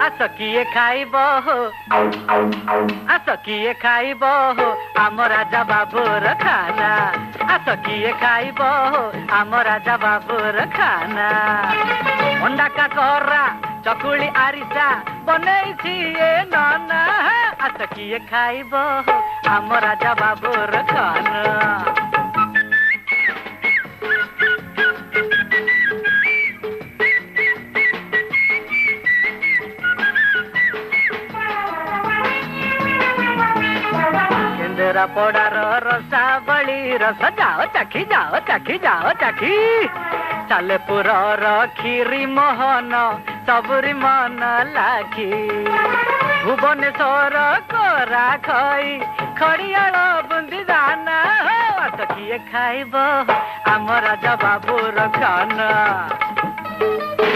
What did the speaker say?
आस किए खाइब हो आस किए खाइब हो आम राजा बाबूर खाना आस किए खाइब हो आम राजा बाबूर खाना अंडा काकरा चकुली आरिसा बनैछि ए नाना आस किए खाइब हो आम राजा बाबूर खाना केंद्रा पड़ार रसावली रस जाओ चाखी सालेपुर खीरी मोहन सबुरी मन लाखी भुवनेश्वर कोरा खई खड़ियाल बुंदी दाना आस किए खाइब आम राजा बाबूर खाना।